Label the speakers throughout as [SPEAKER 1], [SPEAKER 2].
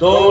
[SPEAKER 1] 2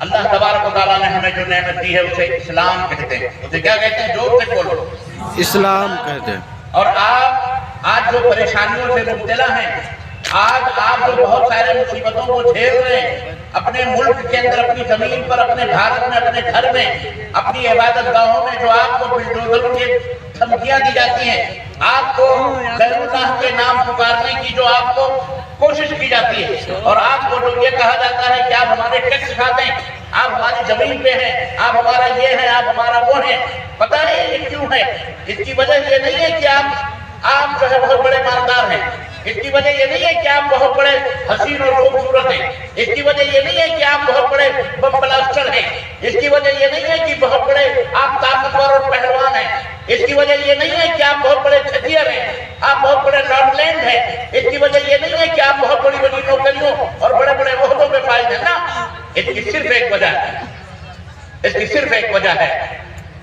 [SPEAKER 1] اللہ تبارک و تعالیٰ نے ہمیں جو نعمت دی ہے اسے اسلام کہتے ہیں. اسے کیا کہتے ہیں؟ زور سے بولو.
[SPEAKER 2] اسلام کہتے ہیں.
[SPEAKER 1] اور آپ آج جو پریشانیوں سے مبتلا ہیں، آج آپ جو بہت سارے مصیبتوں کو جھیل رہے ہیں، اپنے ملک کے اندر، اپنی زمین پر، اپنے بھارت میں، اپنے گھر میں، اپنی عبادت گاہوں میں جو آپ کو بلڈوزروں کی دھمکیاں دی جاتی ہیں، آپ کو غیر اللہ کے نام پکارنے کی جو آپ کو کوشش کی جاتی ہے، اور آپ کو جو یہ کہا جاتا ہے کہ آپ ہمارے ٹیکس کھاتے ہیں، آپ ہماری زمین پہ ہیں، آپ ہمارا یہ ہے، آپ ہمارا وہ ہے. پتہ ہے یہ کیوں ہے؟ اس کی وجہ یہ نہیں ہے کہ آپ جو ہے بہت بڑے مالدار ہیں. اس کی وجہ یہ نہیں ہے کہ آپ بہت بڑے حسین اور خوبصورت ہیں. اس کی وجہ یہ نہیں ہے کہ آپ بہت بڑے بم بلاسٹر ہیں. اس کی وجہ یہ نہیں ہے کہ بہت بڑے آپ طاقتور اور پہلوان ہیں. اس کی وجہ یہ نہیں ہے کہ آپ بہت بڑے کھجیر ہیں، آپ بہت بڑے لارڈ لینڈ ہیں. اس کی وجہ یہ نہیں ہے کہ آپ بہت بڑی بڑی نوکریوں اور بڑے بڑے عہدوں پہ فائز ہیں. نا، اس کی صرف ایک وجہ ہے. اس کی صرف ایک وجہ ہے.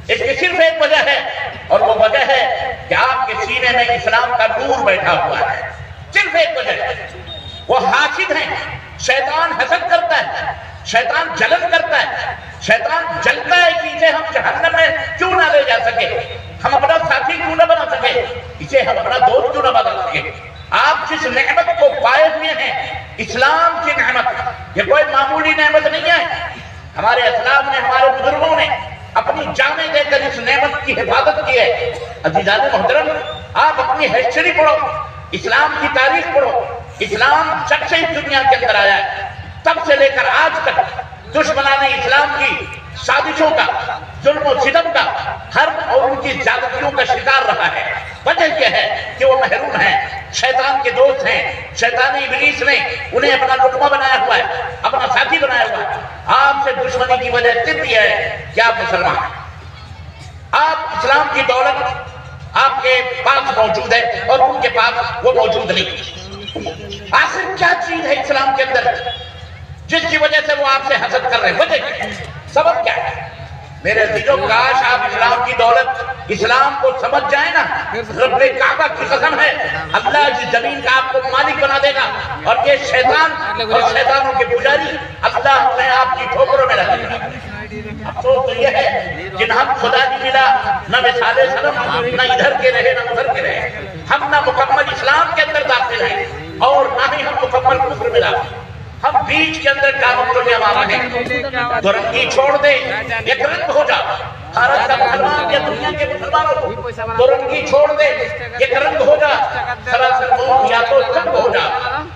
[SPEAKER 1] اس کی صرف ایک وجہ ہے، اور وہ وجہ ہے کہ آپ کے سینے میں اسلام کا نور بیٹھا ہوا ہے. صرف ایک وجہ ہے. وہ حاسد ہیں. شیطان حسد کرتا ہے، شیطان جلن کرتا ہے، شیطان جلتا ہے کہ اسے ہم جہنم میں کیوں نہ لے جا سکے، ہم اپنا ساتھی کیوں نہ بنا سکے، اسے ہم اپنا دوست کیوں نہ بنا سکے. آپ جس نعمت کو پائے ہوئے ہیں، اسلام کی نعمت، یہ کوئی معمولی نعمت نہیں ہے. ہمارے اسلاف نے، ہمارے بزرگوں نے اپنی جانیں دے کر اس نعمت کی حفاظت کی ہے. عزیزان محترم، آپ اپنی ہسٹری پڑھو، اسلام کی تاریخ پڑھو. اسلام جب سے اس دنیا کے اندر آیا ہے، تب سے لے کر آج تک دشمنان اسلام کی سازشوں کا، ظلم و ستم کا، حرب اور ان کی زیادتیوں کا شکار رہا ہے. وجہ یہ ہے کہ وہ محروم ہیں، شیطان کے دوست ہیں. شیطانی ابلیس نے انہیں اپنا لقمہ بنایا ہوا ہے، اپنا ساتھی بنایا ہوا ہے. آپ سے دشمنی کی وجہ صرف یہ ہے کہ آپ مسلمان ہیں. آپ اسلام کی دولت آپ کے پاس موجود ہے اور ان کے پاس وہ موجود نہیں. آخر کیا چیز ہے اسلام کے اندر جس کی وجہ سے وہ آپ سے حسد کر رہے ہیں؟ وجہ کیا ہے؟ سبب کیا ہے؟ میرے عزیزوں، کاش آپ اسلام کی دولت، اسلام کو سمجھ جائیں نا. رب کعبہ کی قسم ہے، اللہ اس زمین کا آپ کو مالک بنا دے گا، اور یہ شیطان اور شیطانوں کے پجاری اللہ اپنے آپ کی ٹھوکروں میں رکھے گا. افسوس تو یہ ہے کہ نہ ہم خدا نہیں ملا، نہ مثال سلم، نہ ادھر کے رہے نہ ادھر کے رہے. ہم نہ مکمل اسلام کے اندر داخل ہیں اور نہ ہی ہم مکمل کفر میں داخل ہیں. ہم بیچ کے اندر کاموں کو لے آوا رہے ہیں. تو رنگی چھوڑ دیں، ایک رنگ ہو جا. بھارت کا مسلمان یا دنیا کے مسلمانوں کو تو رنگی چھوڑ دے، ایک رنگ ہو جا. سراسر قوم یا تو رنگ ہو جا.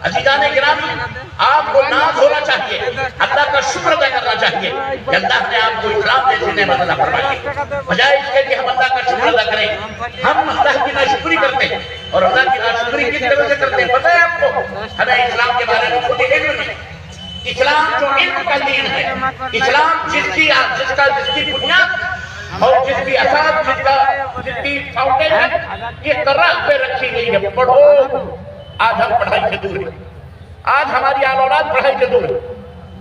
[SPEAKER 1] عزیزان گرامی، آپ کو ناز ہونا چاہیے، اللہ کا شکر ادا کرنا چاہیے کہ اللہ نے آپ کو اسلام جیسی نعمت عطا فرمائی. بجائے اس کے کہ ہم اللہ کا شکر ادا کریں، ہم اللہ کی ناشکری کرتے ہیں. اور اللہ کی ناشکری کس طرح سے کرتے ہیں پتہ ہے آپ کو؟ ہمیں اسلام کے بارے میں خود علم نہیں. اسلام جو علم کا دین ہے، اسلام جس کی بنیاد اور جس کی اساس، جس کی فاؤنڈیشن یہ طرح پہ رکھی گئی ہے. پڑھو. آج ہم پڑھائی سے دور ہیں. آج ہماری آل اولاد پڑھائی سے دور ہے.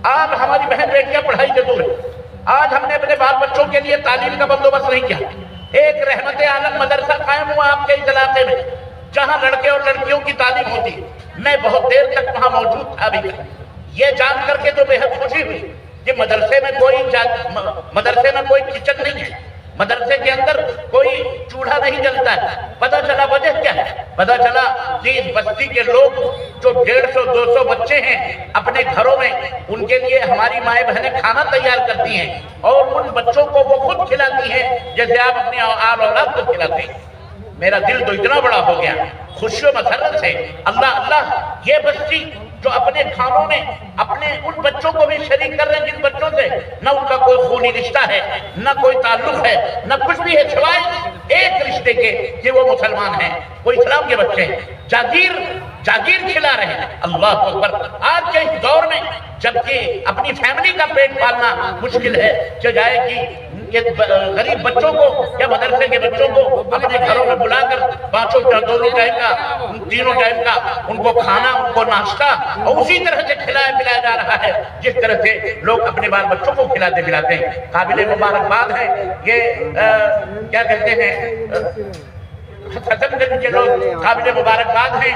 [SPEAKER 1] آج ہماری بہن بیٹیاں پڑھائی سے دور ہے. آج ہم نے اپنے بال بچوں کے لیے تعلیم کا بندوبست نہیں کیا. ایک رحمت عالم مدرسہ قائم ہوا آپ کے اس علاقے میں، جہاں لڑکے اور لڑکیوں کی تعلیم ہوتی ہے. میں بہت دیر تک وہاں موجود تھا. بھی یہ جان کر کے تو بے حد خوشی ہوئی کہ مدرسے میں کوئی کچن نہیں ہے، مدرسے کے اندر کوئی چولہا نہیں جلتا ہے. پتہ چلا وجہ کیا ہے؟ پتہ چلا کہ اس بستی کے لوگ جو 150-200 بچے ہیں اپنے گھروں میں، ان کے لیے ہماری مائیں بہنیں کھانا تیار کرتی ہیں اور ان بچوں کو وہ خود کھلاتی ہیں جیسے آپ اپنی آل اولاد کو کھلاتے ہیں. میرا دل تو اتنا بڑا ہو گیا خوشی و مسرت سے. اللہ، یہ بستی جو اپنے کھانوں میں اپنے ان بچوں کو بھی شریک کر رہے ہیں جن بچوں سے نہ ان کا کوئی خونی رشتہ ہے، نہ کوئی تعلق ہے، نہ کچھ بھی ہے سوائے ایک رشتے کے کہ وہ مسلمان ہیں، وہ اسلام کے بچے ہیں. جاگیر کھلا رہے ہیں. اللہ اکبر. آج کے اس دور میں جبکہ اپنی فیملی کا پیٹ پالنا مشکل ہے، جائے کہ غریب بچوں کو یا مدرسے کے بچوں کو اپنے گھروں میں بلا کر 2 ٹائم کا 3 ٹائم کا ان کو کھانا، ان کو ناشتہ اور اسی طرح سے پلایا جا رہا ہے جس طرح سے لوگ اپنے بال بچوں کو کھلاتے پلاتے ہیں. قابل مبارکباد ہے یہ کیا کہتے ہیں حسن گنج کے لوگ قابل مبارکباد ہیں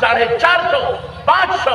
[SPEAKER 1] 450-500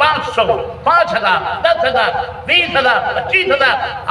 [SPEAKER 1] 500, 5000, 10,000, 20,000, 25,000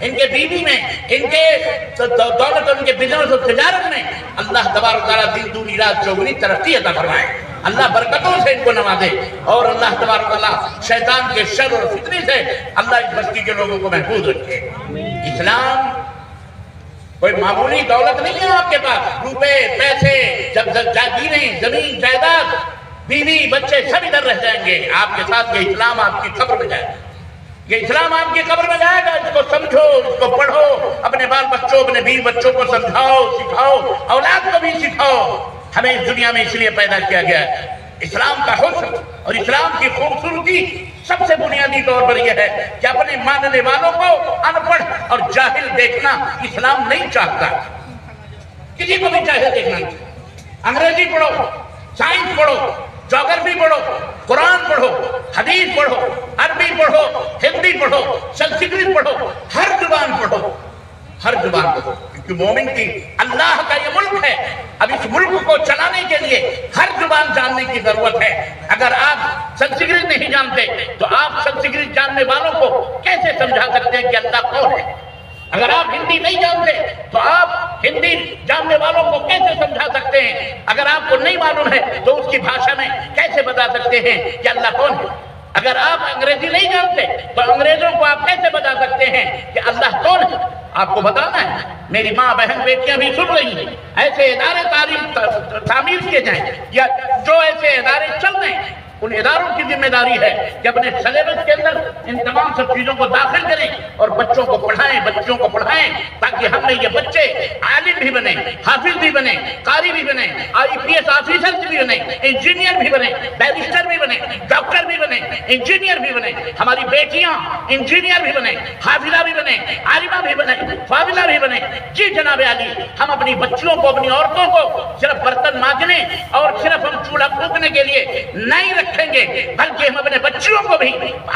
[SPEAKER 1] ان کے بیوی میں، ان کے دولت اور ان کے بزنس اور تجارت میں اللہ تبارک و تعالیٰ دن دوگنی رات چوگنی ترقی عطا فرمائے، اللہ برکتوں سے ان کو نوازے، اور اللہ تبارک و تعالیٰ شیطان کے شر اور فتنے سے اللہ اس بستی کے لوگوں کو محفوظ رکھے۔ اسلام کوئی معمولی دولت نہیں ہے آپ کے پاس، روپے پیسے جاگیریں زمین جائیداد بیوی بچے سب ادھر رہ جائیں گے، آپ کے ساتھ یہ اسلام آپ کی قبر میں جائے گا، یہ اسلام آپ کی قبر میں جائے گا۔ اس کو سمجھو، اس کو پڑھو، اپنے بال بچوں اپنے بیوی بچوں کو سمجھاؤ سکھاؤ، اولاد کو بھی سکھاؤ۔ ہمیں اس دنیا میں اس لیے پیدا کیا گیا ہے۔ اسلام کا حسن اور اسلام کی خوبصورتی سب سے بنیادی طور پر یہ ہے کہ اپنے ماننے والوں کو ان پڑھ اور جاہل دیکھنا اسلام نہیں چاہتا، کسی کو بھی جاہل دیکھنا نہیں۔ انگریزی پڑھو، سائنس پڑھو، جغرافی پڑھو، قرآن پڑھو، حدیث پڑھو، عربی پڑھو، ہندی پڑھو، سنسکرت پڑھو، ہر زبان پڑھو، ہر زبان پڑھو، کیونکہ مومن کی اللہ کا یہ ملک ہے۔ اب اس ملک کو چلانے کے لیے ہر زبان جاننے کی ضرورت ہے۔ اگر آپ سنسکرت نہیں جانتے تو آپ سنسکرت جاننے والوں کو کیسے سمجھا سکتے ہیں کہ اللہ کون ہے؟ اگر آپ ہندی نہیں جانتے تو آپ ہندی جاننے والوں کو کیسے سمجھا سکتے ہیں؟ اگر آپ کو نہیں معلوم ہے تو اس کی بھاشا میں کیسے بتا سکتے ہیں کہ اللہ کون ہے؟ اگر آپ انگریزی نہیں جانتے تو انگریزوں کو آپ کیسے بتا سکتے ہیں کہ اللہ کون ہے؟ آپ کو بتانا ہے۔ میری ماں بہن بیٹیاں بھی سن رہی ہیں، ایسے ادارے تعمیر کیے جائیں، یا جو ایسے ادارے چل رہے ہیں ان اداروں کی ذمہ داری ہے کہ اپنے سلیبس کے اندر ان تمام سب چیزوں کو داخل کریں اور بچوں کو پڑھائیں، بچوں کو پڑھائیں، تاکہ ہم نے یہ بچے عالم بھی بنے، حافظ بھی بنے، قاری بھی بنے، IPS آفیسر بھی بنے، انجینئر بھی بنے، بیرسٹر بھی بنے، ڈاکٹر بھی بنے، انجینئر بھی بنے، ہماری بیٹیاں انجینئر بھی بنے، حافظہ بھی بنے، عالمہ بھی بنے، فاضلہ بھی بنے۔ جی جناب علی، ہم اپنی بچیوں کو اپنی عورتوں کو صرف برتن مانجنے اور صرف ہم چولہا پھونکنے کے لیے نہیں رکھیں گے، بلکہ ہم اپنے بچیوں کو بھی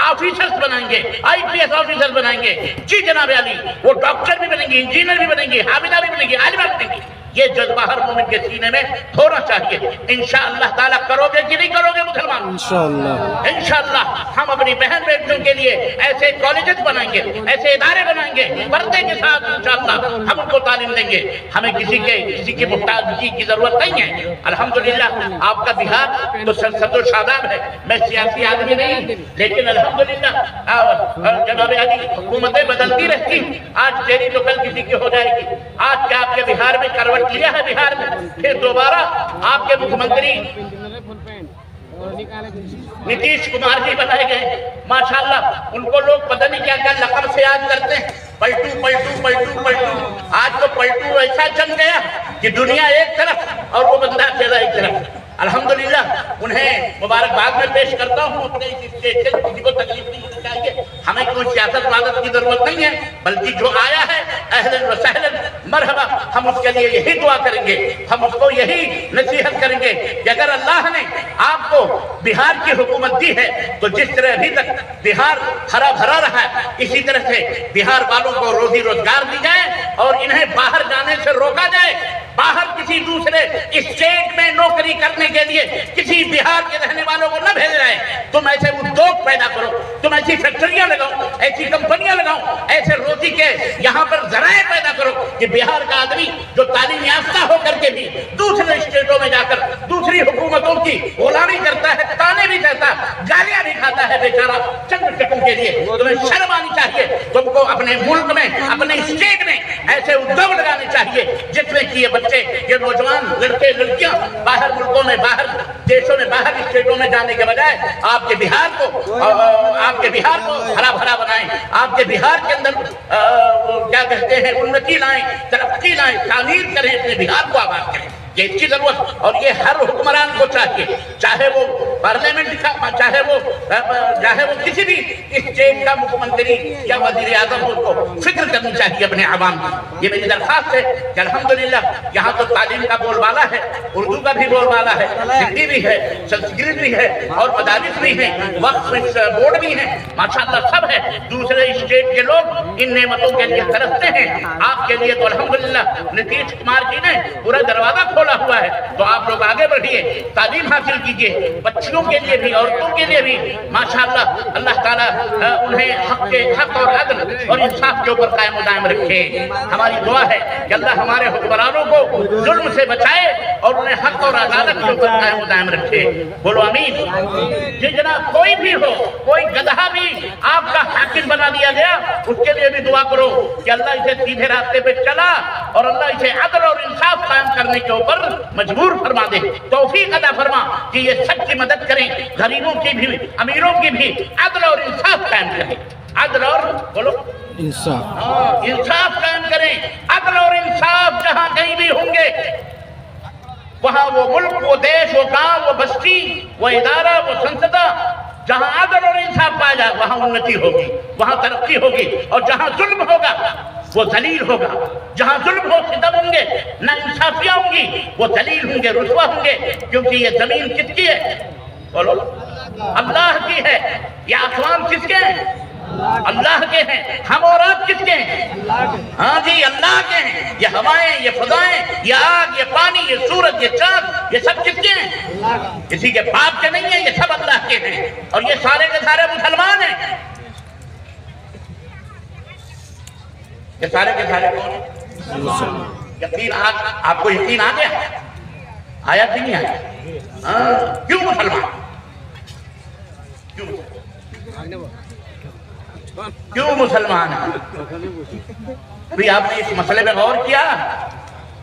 [SPEAKER 1] آفیسرز بنائیں گے، IPS آفیسر بنائیں گے۔ جی جناب علی، وہ ڈاکٹر بھی بنیں گے، انجینئر بھی بنیں گے، حافظہ بھی بنیں گے، عالمہ بھی بنیں گے۔ یہ جذبہ ہر مومن کے سینے میں ہونا چاہیے۔ انشاءاللہ تعالیٰ کرو گے کہ نہیں کرو گے مسلمان؟
[SPEAKER 2] انشاءاللہ
[SPEAKER 1] انشاءاللہ ہم اپنی بہن بیٹیوں کے لیے ایسے کالجز بنائیں گے، ایسے ادارے بنائیں گے، پردے کے ساتھ انشاءاللہ ہم ان کو تعلیم دیں گے۔ ہمیں کسی کی محتاجی کی ضرورت نہیں ہے۔ الحمدللہ آپ کا بہار تو سرسبز و شاداب ہے۔ میں سیاسی آدمی نہیں، لیکن الحمدللہ جناب علی حکومتیں بدلتی رہتی، آج تیری تو کل کسی کی ہو جائے گی۔ آج کیا آپ کے بہار میں کروٹ لیا ہے؟ بہار میں پھر دوبارہ آپ کے مکھ منتری نتیش کمار جی بنائے گئے، ماشاءاللہ ان کو لوگ پتہ نہیں کیا کیا لقب سے یاد کرتے ہیں، پلٹو پلٹو پلٹو پلٹو۔ آج تو پلٹو ایسا جم گیا کہ دنیا ایک طرف اور وہ بندہ چلا ایک طرف۔ الحمدللہ انہیں مبارکباد میں پیش کرتا ہوں۔ اپنے اس اسٹیج سے کسی کو تکلیف نہیں ہونی چاہیے، ہمیں کوئی سیاست وادت کی ضرورت نہیں ہے، بلکہ جو آیا ہے اہلاً و سہلاً مرحبا، ہم اس کے لیے یہی دعا کریں گے، ہم اس کو یہی نصیحت کریں گے کہ اگر اللہ نے آپ کو بہار کی حکومت دی ہے تو جس طرح ابھی تک بہار ہرا بھرا رہا ہے، اسی طرح سے بہار والوں کو روزی روزگار دی جائے اور انہیں باہر جانے سے روکا جائے۔ باہر کسی دوسرے اسٹیٹ میں نوکری کرنے کے لیے کسی بہار کے رہنے والوں کو نہ بھیج رہے ہیں۔ تم ایسے ادیوگ پیدا کرو، تم ایسی فیکٹریاں لگاؤ، ایسی کمپنیاں لگاؤ، ایسے روزی کے یہاں پر ذرائع پیدا کرو کہ بہار کا آدمی جو تعلیم یافتہ ہو کر کے بھی دوسرے اسٹیٹوں میں جا کر دوسری حکومتوں کی غلامی کرتا ہے، تانے بھی دیتا ہے، گالیاں بھی کھاتا ہے بیچارہ چند ٹکوں کے لیے۔ تمہیں شرم آنی چاہیے، تم کو اپنے ملک میں اپنے اسٹیٹ میں ایسے ادیوگ لگانے چاہیے جس میں کہ یہ بچے یہ نوجوان لڑکے لڑکیاں باہر ملکوں میں باہر دیشوں میں باہر اسٹیٹوں میں جانے کے بجائے آپ کے بہار کو ہرا بھرا بنائیں، آپ کے بہار کے اندر کیا کہتے ہیں انتی لائیں، ترقی لائیں، تعمیر کریں، اپنے بہار کو آباد کریں۔ یہ اس کی ضرورت اور یہ ہر حکمران کو چاہیے، چاہے وہ پارلیمنٹ کا چاہے وہ کسی بھی اسٹیٹ کا مکھ منتری یا وزیر اعظم ہو، کو فکر کرنی چاہیے اپنے عوام کی۔ یہ میری درخواست ہے کہ الحمدللہ یہاں تو تعلیم کا بول بالا ہے، اردو کا بھی بول بالا ہے، ہندی بھی ہے، سنسکرت بھی ہے اور مدارس بھی ہیں، وقف بورڈ بھی ہیں، ماشاءاللہ سب ہے۔ دوسرے اسٹیٹ کے لوگ ان نعمتوں کے لیے ترستے ہیں، آپ کے لیے تو الحمدللہ نتیش کمار جی نے پورا دروازہ کھولا ہوا ہے، تو آپ لوگ آگے بڑھیے، تعلیم حاصل کیجیے، بچیوں بچیوں کے لیے بھی عورتوں کے لیے بھی ماشاءاللہ اللہ تعالیٰ انہیں حق اور عدل اور انصاف کے اوپر قائم و دائم رکھے. ہماری دعا ہے کہ اللہ ہمارے حکمرانوں کو ظلم سے بچائے اور انہیں حق اور عدالت کے اوپر قائم و دائم رکھے. بولو آمین. جی جناب کوئی بھی ہو, کوئی گدھا بھی آپ کا حاکم بنا دیا گیا, اس کے لیے بھی دعا کرو کہ اللہ اسے سیدھے راستے پہ چلا اور اللہ اسے عدل اور انصاف قائم کرنے کے اوپر مجبور فرما دے, توفیق عطا فرما کہ یہ سب کی مدد کریں, غریبوں کی بھی امیروں کی بھی عدل اور انصاف قائم کریں. عدل اور بولو
[SPEAKER 2] انصاف
[SPEAKER 1] انصاف قائم کریں. عدل اور انصاف جہاں کہیں بھی ہوں گے وہاں وہ ملک, وہ دیش, وہ گاؤں, وہ بستی, وہ ادارہ, وہ سنسدہ, جہاں عدل اور انصاف پایا جائے وہاں انتی ہوگی, وہاں ترقی ہوگی. اور جہاں ظلم ہوگا وہ ذلیل ہوگا. جہاں ظلم ہو ستم ہوں گے, ناانصافیاں ہوں گی, وہ ذلیل ہوں گے, رسوا ہوں گے. کیونکہ یہ زمین کس کی ہے؟ بولو اللہ کی ہے. یہ آسمان کس کے ہیں؟ اللہ کے ہیں. ہم اور آپ کس کے ہیں؟ ہاں جی اللہ کے ہیں. یہ ہوائیں, یہ فضائیں, یہ آگ, یہ پانی, یہ سورج, یہ چاند, یہ سب کس کے ہیں؟ کسی کے باپ کے نہیں ہیں, یہ سب اللہ کے ہیں. اور یہ سارے کے سارے مسلمان ہیں. یہ سارے کے سارے کون ہیں؟ یقین آپ کو یقین آ گیا؟ آیا کہ نہیں آیا؟ کیوں مسلمان؟ کیوں مسلمان ہیں؟ بھی آپ نے اس مسئلے میں غور کیا؟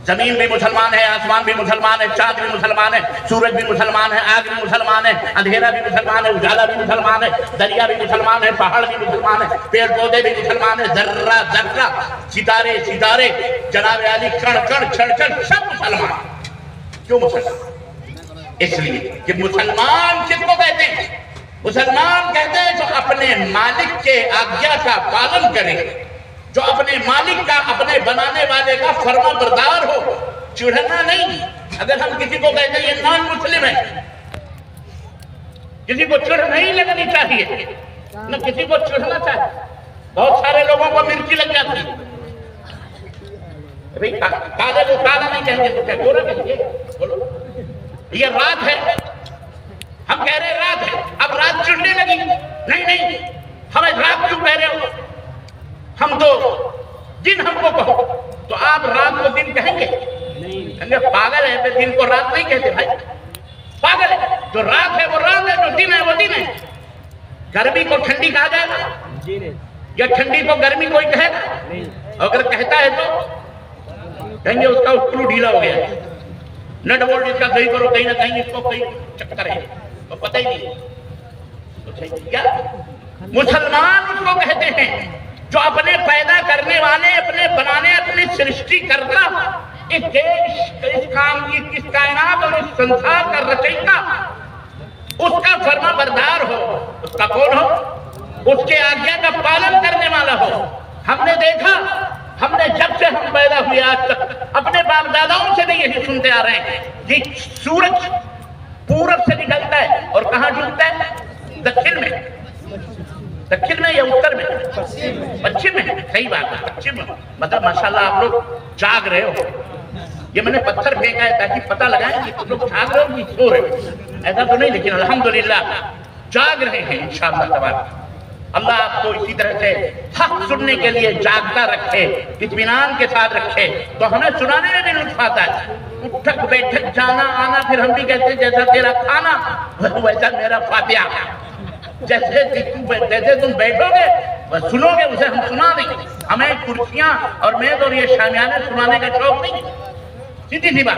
[SPEAKER 1] زمین بھی مسلمان ہے, آسمان بھی مسلمان ہے, چاند بھی مسلمان ہے, سورج بھی مسلمان ہے, آگ بھی مسلمان ہے, اندھیرا بھی مسلمان ہے, اجالا بھی مسلمان ہے, دریا بھی مسلمان ہے, پہاڑ بھی مسلمان ہے, پیڑ پودے بھی مسلمان ہے, ذرہ ذرہ, ستارے ستارے, جناب عالی, کڑ کڑ, چھڑ چھڑ, سب مسلمان. کیوں مسلمان؟ اس لیے کہ مسلمان کس کو کہتے ہیں؟ مسلمان کہتے ہیں جو اپنے مالک کے آگیا کا پالن کرے, جو اپنے مالک کا, اپنے بنانے والے کا فرما بردار ہو, چڑھنا نہیں. اگر ہم کسی کو کہتے ہیں یہ نان مسلم ہے, کسی کو چڑھ نہیں لگنی چاہیے, نہ کسی کو چڑھنا چاہیے. بہت سارے لوگوں کو مرچی لگ جاتی ہے. کالے کو کالا نہیں کہیں گے تو کیا گورا کہیں گے؟ بولو یہ رات ہے, ہم کہہ رہے ہیں رات ہے, اب رات چڑھنے لگی. نہیں نہیں, ہمیں رات کیوں کہہ رہے ہو؟ ہم تو دن ہم کو کہو, تو آپ رات کو دن کہیں گے؟ کہیں گے پاگل ہے, دن کو رات نہیں کہتے بھائی, پاگل ہے. جو رات ہے وہ رات ہے, جو دن ہے وہ دن ہے. گرمی کو ٹھنڈی کہا جائے گا یا ٹھنڈی کو گرمی کوئی کہے گا؟ اگر کہتا ہے تو کہیں گے اس کا اسکرو ڈھیلا ہو گیا, نٹ بولٹ اس کا صحیح کرو, کہیں نہ کہیں اس کو کہیں چکر ہے, تو پتہ ہی نہیں. کیا مسلمان اس کو کہتے ہیں جو اپنے پیدا کرنے والے, اپنے بنانے, اپنی سرشٹی کرتا, اس دیش, اس کام کی, اس کائنات اور اس سنسار کا رچیتا, اس کا فرما بردار ہو. اس کا کون ہو؟ اس کے آگیا کا پالن کرنے والا ہو. ہم نے دیکھا, ہم نے جب سے ہم پیدا ہوئے آج تک اپنے باپ داداؤں سے بھی یہی سنتے آ رہے ہیں کہ سورج پورب سے نکلتا ہے اور کہاں ڈوبتا ہے؟ دکھن میں. دکھن میں یا اتر میں؟ پچھم میں. صحیح بات ہے, پچھم میں. مطلب ماشاءاللہ آپ لوگ جاگ رہے ہو. یہ میں نے پتھر پھینکا ہے تاکہ پتہ لگائیں کہ تم لوگ جاگ رہے ہو کہ سو رہے ہو. ایسا تو نہیں, لیکن الحمدللہ جاگ رہے ہیں انشاءاللہ تبارک. اللہ آپ کو اسی طرح سے حق سننے کے لیے جاگتا رکھے, اطمینان کے ساتھ رکھے. تو ہمیں سنانے میں بھی لطف آتا ہے. اٹھک بیٹھک جانا آنا, پھر ہم بھی کہتے ہیں جیسا تیرا کھانا ویسا میرا فاتحہ. جیسے تم بیٹھو گے بس سنو گے, اسے ہم سنا دیں گے. ہمیں کرسیاں اور میز اور یہ شامیانے سنانے کا شوق نہیں. سیدھی سی بات.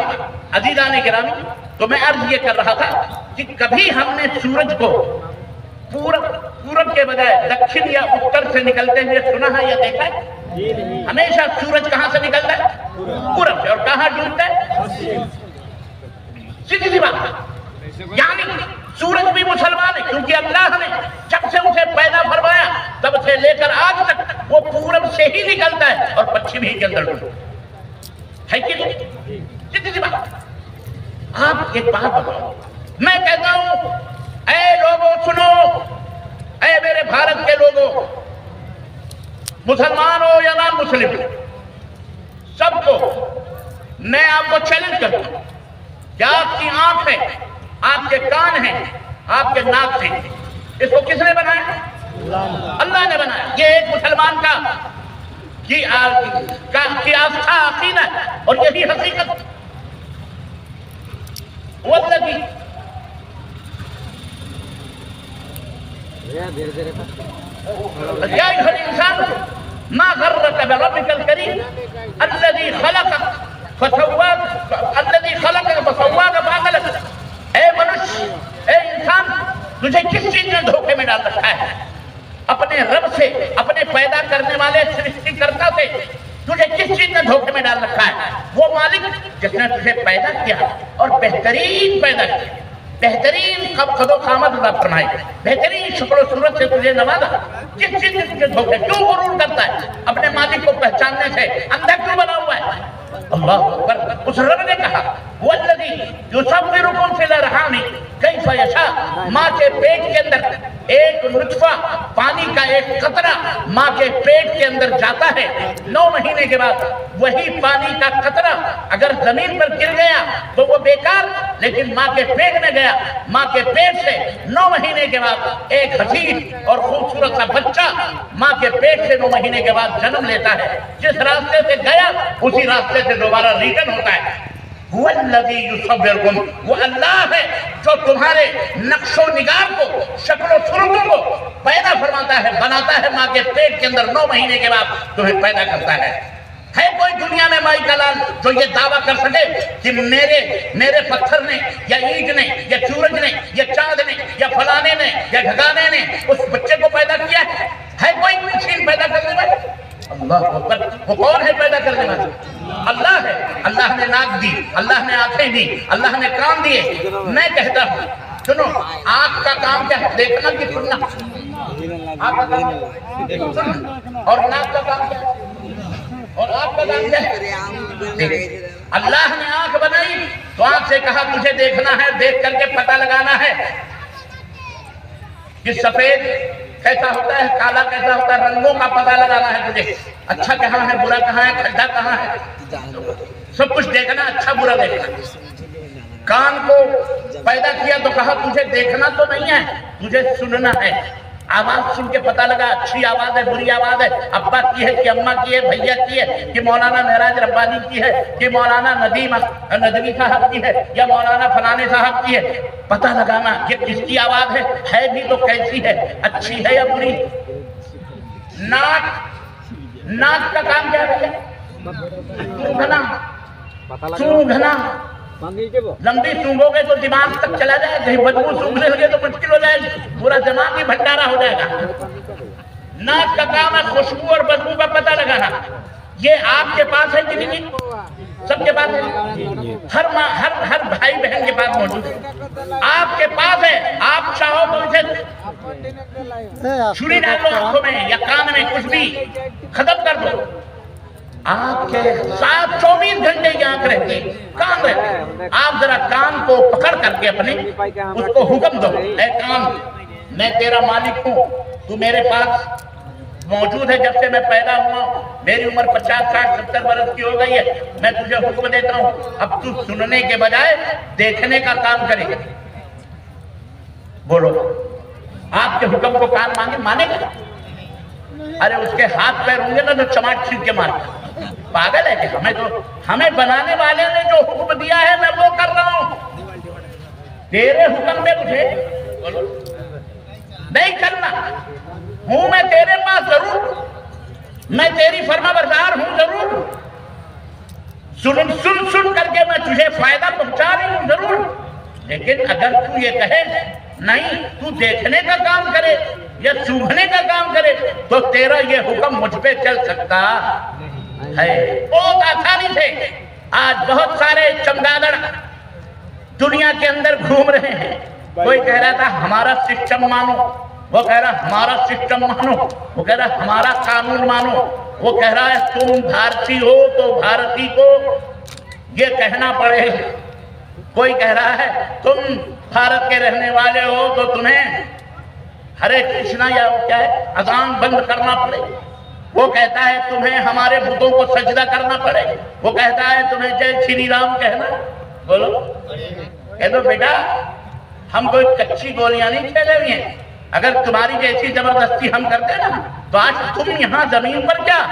[SPEAKER 1] عزیزان گرامی, تو میں عرض یہ کر رہا تھا کہ کبھی ہم نے سورج کو پورب کے بجائے دکھن یا اتر سے نکلتے ہوئے سنا ہے یا دیکھا ہے؟ ہمیشہ سورج کہاں سے نکلتا ہے؟ پورب سے. اور کہاں ڈوبتا ہے؟ سیدھی سی بات. یعنی سورج بھی مسلمان ہے, کیونکہ اللہ نے جب سے اسے پیدا فرمایا تب سے لے کر آج تک وہ پورب سے ہی نکلتا ہے اور پچھم ہی کے اندر ڈوبتا ہے کہ نہیں؟ سیدھی سی بات. آپ ایک بات بتاؤ, میں کہتا ہوں اے لوگوں سنو, اے میرے بھارت کے لوگوں, مسلمان ہو یا نان مسلم, سب کو میں آپ کو چیلنج کرتا ہوں کہ آپ کی آنکھ ہے, آپ کے کان ہیں, آپ کے ناک تھے. اس کو کس نے بنایا؟ اللہ نے بنایا. یہ ایک مسلمان کا کی آستھا عقیدہ ہے اور یہی حقیقت. والذی یا ایھا الانسان ما غرک بربک الکریم الذی خلقک فسواک فعدلک. اے منش، اے انسان، تجھے کس چیز نے دھوکے میں ڈال رکھا ہے؟ اپنے رب سے، اپنے پیدا کرنے والے سرشتی کرتا سے تجھے کس چیز نے دھوکے میں ڈال رکھا ہے؟ وہ مالک جس نے تجھے پیدا کیا اور بہترین پیدا کیا، بہترین قد و قامت عطا فرمائی، بہترین شکل و صورت سے تجھے نوازا. کس چیز نے تجھے دھوکے؟ کیوں غرور کرتا ہے؟ اپنے مالک کو پہچاننے سے اندھا کیوں بنا ہوا ہے؟ اللہ اکبر. اس رب نے کہا والذی یصورکم فی الارحام کیف یشاء. ماں کے پیٹ کے اندر ایک نطفہ، پانی کا ایک قطرہ ماں کے پیٹ کے اندر جاتا ہے. 9 مہینے کے بعد وہی پانی کا قطرہ اگر زمین پر گر گیا تو وہ بیکار، لیکن ماں کے پیٹ میں گیا. ماں کے پیٹ سے 9 مہینے کے بعد ایک حسین اور خوبصورت سا بچہ ماں کے پیٹ سے 9 مہینے کے بعد جنم لیتا ہے. جس راستے سے گیا اسی راستے سے دوبارہ ریٹرن ہوتا ہے. والذی یصورکم، وہ اللہ ہے جو تمہارے نقش و نگار کو، شکل و صورتوں کو پیدا فرماتا ہے، بناتا ہے. ماں کے پیٹ کے اندر 9 مہینے کے بعد تمہیں پیدا کرتا ہے. ہے کوئی دنیا میں مائی کا لال جو یہ دعویٰ کر سکے کہ میرے پتھر نے یا اینٹ نے یا سورج نے یا چاند نے یا فلانے نے یا ڈھکانے نے اس بچے کو پیدا کیا ہے؟ ہے کوئی مشین پیدا کرنے والی؟ اللہ اکبر. وہ کون ہے پیدا کرنے والا؟ اللہ ہے. اللہ نے ناک دی، اللہ نے آنکھیں دی، اللہ نے کان دیے. میں کہتا ہوں سنو، آنکھ کا کام کیا ہے؟ دیکھنا کہ سننا. آنکھ کا کام سننا اور ناک کا کام کیا ہے؟ اور آپ کا کام کیا ہے؟ اللہ نے آنکھ بنائی تو آنکھ سے کہا تجھے دیکھنا ہے، دیکھ کر کے پتہ لگانا ہے کہ سفید کیسا ہوتا ہے، کالا کیسا ہوتا ہے. رنگوں کا پتہ لگانا ہے تجھے. اچھا کہاں ہے، برا کہاں ہے، کھڈا کہاں ہے، سب کچھ دیکھنا، اچھا برا دیکھنا. کان کو پیدا کیا تو کہا تجھے دیکھنا تو نہیں ہے، تجھے سننا ہے. آواز سن کے پتہ لگا اچھی آواز ہے، بری آواز ہے، ابا کی ہے کہ اماں کی ہے، بھیا کی ہے کہ مولانا معراج ربانی کی ہے کہ مولانا ندوی صاحب کی ہے یا مولانا فلانے صاحب کی ہے. پتہ لگانا یہ کس کی آواز ہے بھی تو کیسی ہے، اچھی ہے یا بری. ناک کا کام کیا ہے؟ سونگھنا. لمبی سونگو گے تو دماغ تک چلا جائے، کہیں بدبو سونگنے لگے تو مشکل ہو جائے گی، پورا دماغ ہی بھنڈارا ہو جائے گا. ناک کا کام ہے خوشبو اور بدبو کا پتہ لگانا. یہ آپ کے پاس ہے کہ نہیں؟ سب کے پاس ہے. ہر بھائی بہن کے پاس موجود ہے. آپ کے پاس ہے. آپ چاہو تو اسے چھری ڈال دو آنکھوں میں یا کان میں، کچھ بھی ختم کر دو. آپ کے ساتھ 24 گھنٹے کی آنکھ رہتی ہے، کان رہتا ہے. آپ ذرا کان کو پکڑ کر کے اپنے اس کو حکم دو، اے کان میں تیرا مالک ہوں، تو میرے پاس موجود ہے جب سے میں پیدا ہوا ہوں. میری عمر 50 60 70 برس کی ہو گئی ہے. میں تجھے حکم دیتا ہوں اب تو سننے کے بجائے دیکھنے کا کام کرے گا. بولو آپ کے حکم کو کان مانے گا؟ ارے اس کے ہاتھ پیر ہوں گے نا تو چماٹ چھین کے مارے. پاگل ہے کہ ہمیں بنانے والے نے جو حکم دیا ہے میں وہ کر رہا ہوں. تیرے حکم میں مجھے نہیں کرنا. ہوں میں تیرے پاس ضرور، میں تیری فرما بردار ہوں ضرور. سن کر کے میں تجھے فائدہ پہنچا رہی ہوں ضرور. لیکن اگر تو یہ کہے نہیں تو دیکھنے کا کام کرے یا سونگھنے کا کام کرے تو تیرا یہ حکم مجھ پہ چل سکتا ہے. بہت آسانی سے آج بہت سارے چمگادڑ دنیا کے اندر گھوم رہے ہیں. کوئی کہہ رہا تھا ہمارا سسٹم مانو، وہ کہہ رہا ہمارا سسٹم مانو، وہ کہہ رہا ہمارا قانون مانو، وہ کہہ رہا ہے تم بھارتی ہو تو بھارتی کو یہ کہنا پڑے. کوئی کہہ رہا ہے تم بھارت کے رہنے والے ہو تو تمہیں ہرے کرشنا یا کیا ہے اذان بند کرنا پڑے. وہ کہتا ہے تمہیں ہمارے بتوں کو سجدہ کرنا پڑے. وہ کہتا ہے تمہیں جے شری رام کہنا. بولو کہہ دو بیٹا ہم کوئی کچی گولیاں نہیں کھیلے ہوئے ہیں. اگر تمہاری جیسی زبردستی ہم کرتے نا تو آج تم یہاں زمین پر کیا